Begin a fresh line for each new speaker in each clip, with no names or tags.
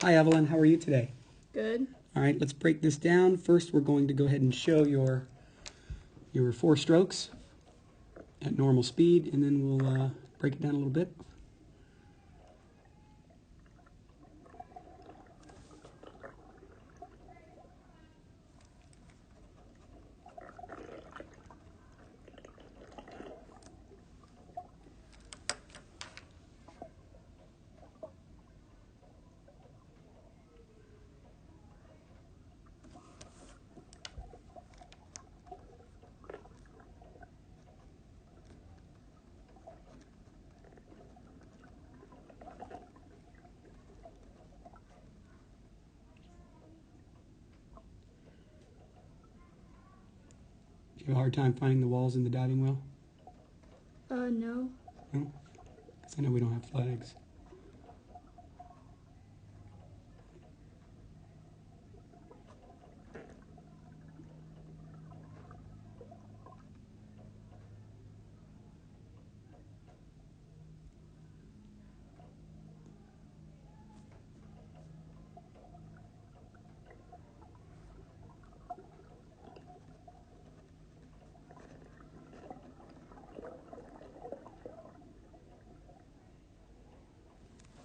Hi Evelyn, how are you today?
Good.
All right, let's break this down. First, we're going to go ahead and show your 4 strokes at normal speed, and then we'll break it down a little bit. Do you have a hard time finding the walls in the diving well?
No.
No? Because I know we don't have flags.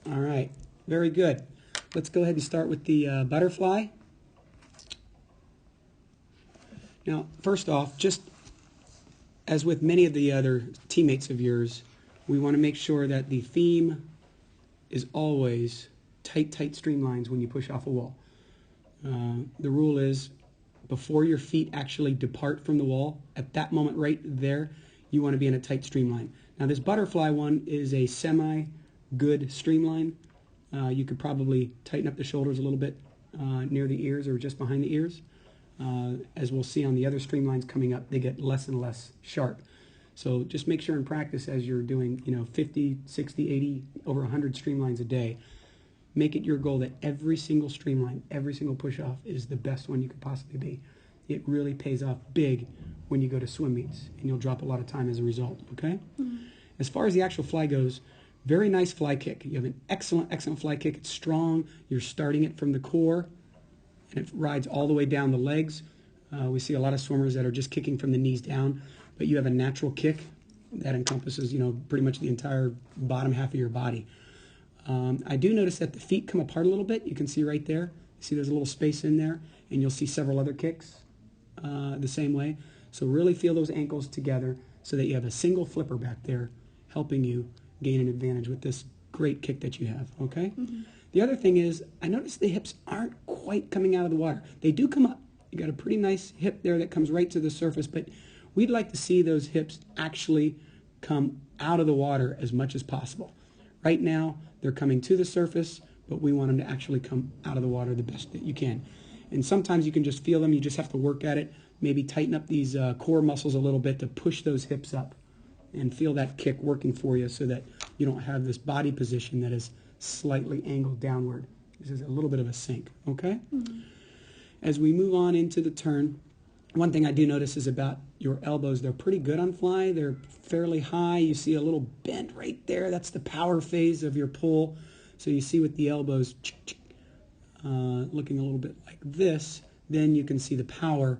All right, very good. Let's go ahead and start with the butterfly. Now, first off, just as with many of the other teammates of yours, we want to make sure that the theme is always tight streamlines when you push off a wall. The rule is before your feet actually depart from the wall, at that moment right there, you want to be in a tight streamline. Now this butterfly one is a semi-good streamline. You could probably tighten up the shoulders a little bit near the ears or just behind the ears. As we'll see on the other streamlines coming up, they get less and less sharp. So just make sure in practice as you're doing 50, 60, 80, over 100 streamlines a day, make it your goal that every single streamline, every single push-off is the best one you could possibly be. It really pays off big when you go to swim meets, and you'll drop a lot of time as a result, okay? Mm-hmm. As far as the actual fly goes, very nice fly kick. You have an excellent fly kick. It's strong. You're starting it from the core, and it rides all the way down the legs. We see a lot of swimmers that are just kicking from the knees down, but you have a natural kick that encompasses, pretty much the entire bottom half of your body. I do notice that the feet come apart a little bit. You can see right there. See there's a little space in there, and you'll see several other kicks the same way. So really feel those ankles together so that you have a single flipper back there helping you gain an advantage with this great kick that you have, okay? Mm-hmm. The other thing is, I notice the hips aren't quite coming out of the water. They do come up. You got a pretty nice hip there that comes right to the surface, but we'd like to see those hips actually come out of the water as much as possible. Right now, they're coming to the surface, but we want them to actually come out of the water the best that you can. And sometimes you can just feel them. You just have to work at it. Maybe tighten up these core muscles a little bit to push those hips up and feel that kick working for you so that you don't have this body position that is slightly angled downward. This is a little bit of a sink, okay? Mm-hmm. As we move on into the turn, one thing I do notice is about your elbows. They're pretty good on fly. They're fairly high. You see a little bend right there. That's the power phase of your pull. So you see with the elbows looking a little bit like this, then you can see the power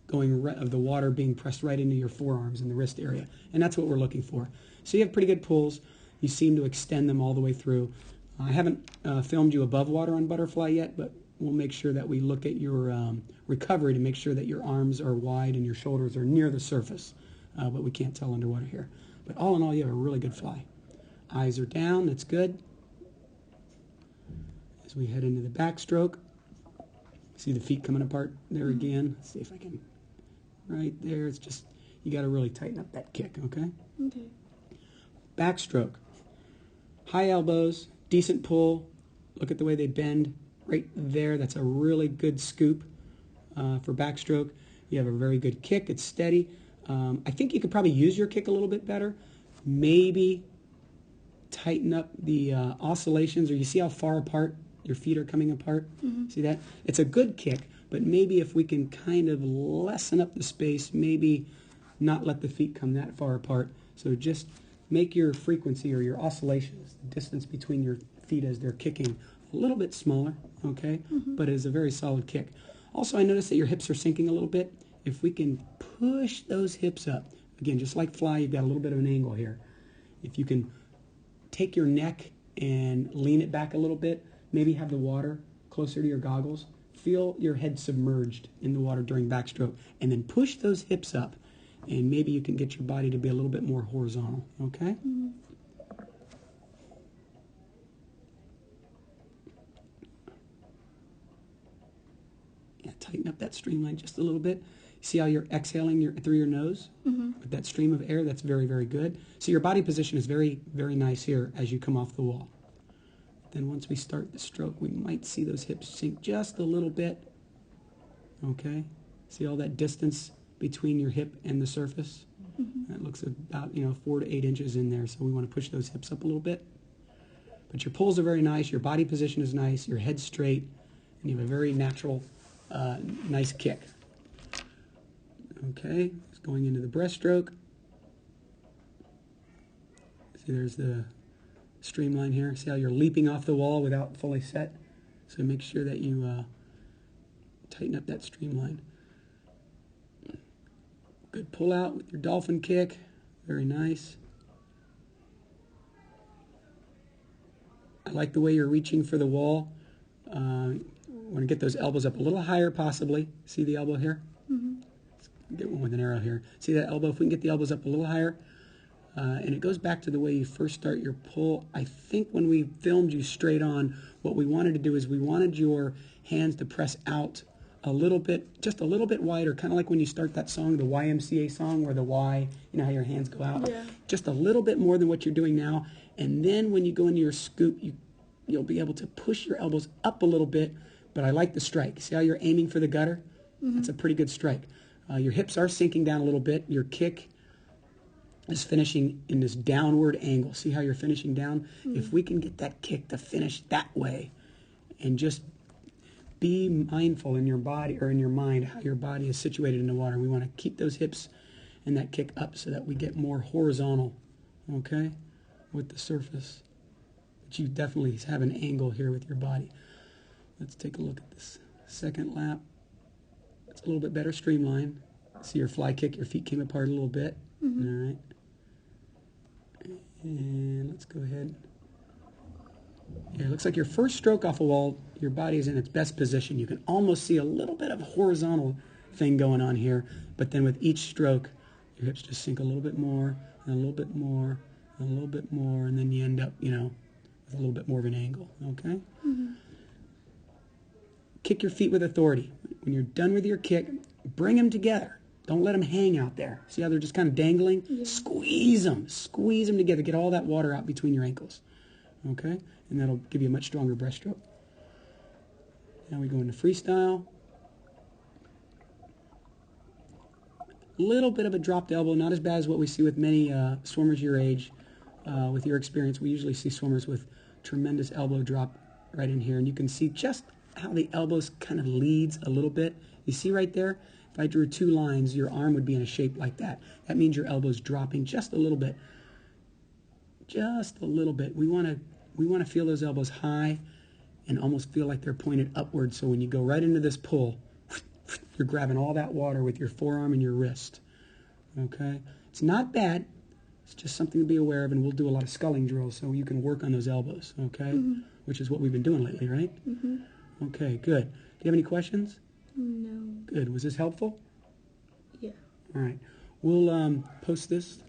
going of the water being pressed right into your forearms and the wrist area. And that's what we're looking for. So you have pretty good pulls. You seem to extend them all the way through. I haven't filmed you above water on butterfly yet, but we'll make sure that we look at your recovery to make sure that your arms are wide and your shoulders are near the surface. But we can't tell underwater here. But all in all, you have a really good fly. Eyes are down. That's good. As we head into the backstroke, see the feet coming apart there again. Let's see if I can. Right there. It's just, you got to really tighten up that kick, okay?
Okay.
Backstroke. High elbows, decent pull. Look at the way they bend right there. That's a really good scoop for backstroke. You have a very good kick. It's steady. I think you could probably use your kick a little bit better. Maybe tighten up the oscillations, or you see how far apart your feet are coming apart? Mm-hmm. See that? It's a good kick, but maybe if we can kind of lessen up the space, maybe not let the feet come that far apart. So just make your frequency or your oscillations, the distance between your feet as they're kicking, a little bit smaller, okay, but it is a very solid kick. Also, I noticed that your hips are sinking a little bit. If we can push those hips up, again, just like fly, you've got a little bit of an angle here. If you can take your neck and lean it back a little bit, maybe have the water closer to your goggles, feel your head submerged in the water during backstroke, and then push those hips up, and maybe you can get your body to be a little bit more horizontal, okay? Yeah, tighten up that streamline just a little bit. See how you're exhaling through your nose with that stream of air? That's very, very good. So your body position is very, very nice here as you come off the wall. Then once we start the stroke, we might see those hips sink just a little bit. Okay? See all that distance between your hip and the surface? That looks about 4 to 8 inches in there, so we want to push those hips up a little bit. But your pulls are very nice, your body position is nice, your head's straight, and you have a very natural, nice kick. Okay, it's going into the breaststroke. See, there's the streamline here. See how you're leaping off the wall without fully set? So make sure that you tighten up that streamline. Good pull out with your dolphin kick. Very nice. I like the way you're reaching for the wall. Want to get those elbows up a little higher possibly. See the elbow here? Get one with an arrow here. See that elbow? If we can get the elbows up a little higher. And it goes back to the way you first start your pull. I think when we filmed you straight on, what we wanted to do is we wanted your hands to press out a little bit, just a little bit wider, kind of like when you start that song, the YMCA song, where the Y, you know how your hands go out?
Yeah.
Just a little bit more than what you're doing now. And then when you go into your scoop, you'll be able to push your elbows up a little bit, but I like the strike. See how you're aiming for the gutter? That's a pretty good strike. Your hips are sinking down a little bit. Your kick is finishing in this downward angle. See how you're finishing down? If we can get that kick to finish that way and just be mindful in your body or in your mind how your body is situated in the water. We want to keep those hips and that kick up so that we get more horizontal, okay, with the surface. But you definitely have an angle here with your body. Let's take a look at this second lap. It's a little bit better streamline. See your fly kick, your feet came apart a little bit. All right. And let's go ahead. Yeah, it looks like your first stroke off a wall, your body is in its best position. You can almost see a little bit of a horizontal thing going on here, but then with each stroke, your hips just sink a little bit more, and a little bit more, and a little bit more, and then you end up, with a little bit more of an angle, okay? Kick your feet with authority. When you're done with your kick, bring them together. Don't let them hang out there. See how they're just kind of dangling? Yeah. Squeeze them together. Get all that water out between your ankles, okay? And that'll give you a much stronger breaststroke. Now we go into freestyle. Little bit of a dropped elbow, not as bad as what we see with many swimmers your age. With your experience, we usually see swimmers with tremendous elbow drop right in here. And you can see just how the elbows kind of leads a little bit. You see right there? If I drew 2 lines, your arm would be in a shape like that. That means your elbow's dropping just a little bit. Just a little bit. We want to feel those elbows high and almost feel like they're pointed upward. So when you go right into this pull, you're grabbing all that water with your forearm and your wrist. Okay? It's not bad. It's just something to be aware of, and we'll do a lot of sculling drills so you can work on those elbows, okay? Which is what we've been doing lately, right? Okay, good. Do you have any questions?
No.
Good. Was this helpful?
Yeah.
All right. We'll post this